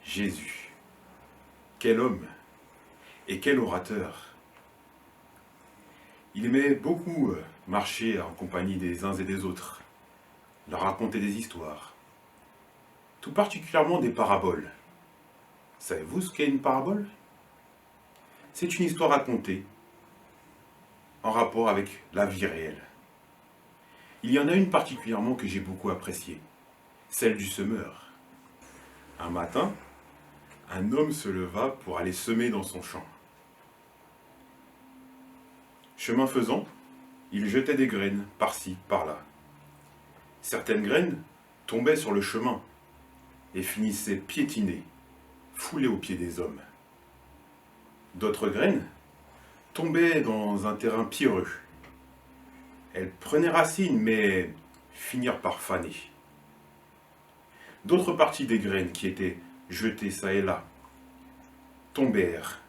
Jésus. Quel homme et quel orateur. Il aimait beaucoup marcher en compagnie des uns et des autres, leur raconter des histoires, tout particulièrement des paraboles. Savez-vous ce qu'est une parabole? C'est une histoire racontée en rapport avec la vie réelle. Il y en a une particulièrement que j'ai beaucoup appréciée, celle du semeur. Un matin, un homme se leva pour aller semer dans son champ. Chemin faisant, il jetait des graines par-ci, par-là. Certaines graines tombaient sur le chemin et finissaient piétinées, foulées aux pieds des hommes. D'autres graines tombaient dans un terrain pierreux. Elles prenaient racine, mais finirent par faner. D'autres parties des graines qui étaient jetées çà et là tombèrent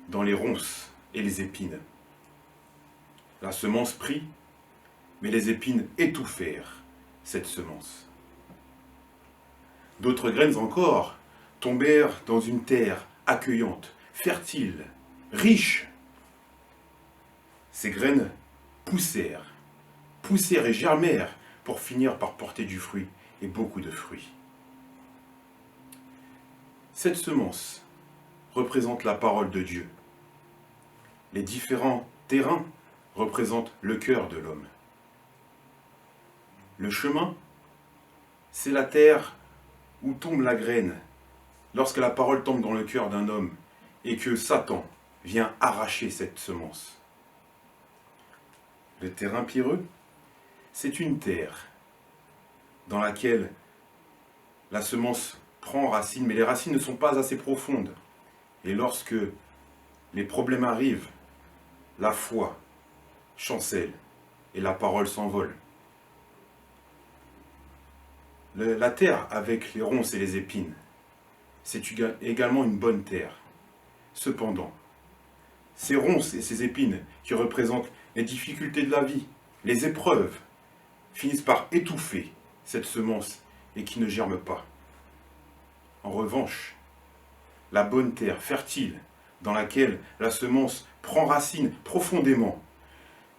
dans les ronces et les épines. La semence prit, mais les épines étouffèrent cette semence. D'autres graines encore tombèrent dans une terre accueillante, fertile, riche. Ces graines poussèrent et germèrent pour finir par porter du fruit et beaucoup de fruits. Cette semence représente la parole de Dieu. Les différents terrains représentent le cœur de l'homme. Le chemin, c'est la terre où tombe la graine lorsque la parole tombe dans le cœur d'un homme et que Satan vient arracher cette semence. Le terrain pierreux, c'est une terre dans laquelle la semence prend racine, mais les racines ne sont pas assez profondes. Et lorsque les problèmes arrivent, la foi chancelle et la parole s'envole. La terre avec les ronces et les épines, c'est également une bonne terre. Cependant, ces ronces et ces épines qui représentent les difficultés de la vie, les épreuves, finissent par étouffer cette semence et qui ne germe pas. En revanche, la bonne terre fertile, dans laquelle la semence prend racine profondément,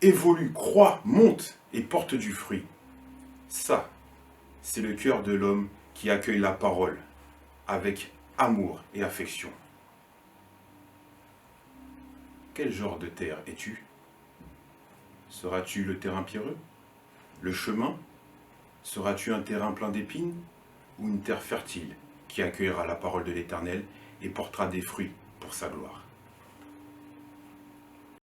évolue, croît, monte et porte du fruit. Ça, c'est le cœur de l'homme qui accueille la parole avec amour et affection. Quel genre de terre es-tu? Seras-tu le terrain pierreux? Le chemin? Seras-tu un terrain plein d'épines? Ou une terre fertile qui accueillera la parole de l'Éternel et portera des fruits pour sa gloire?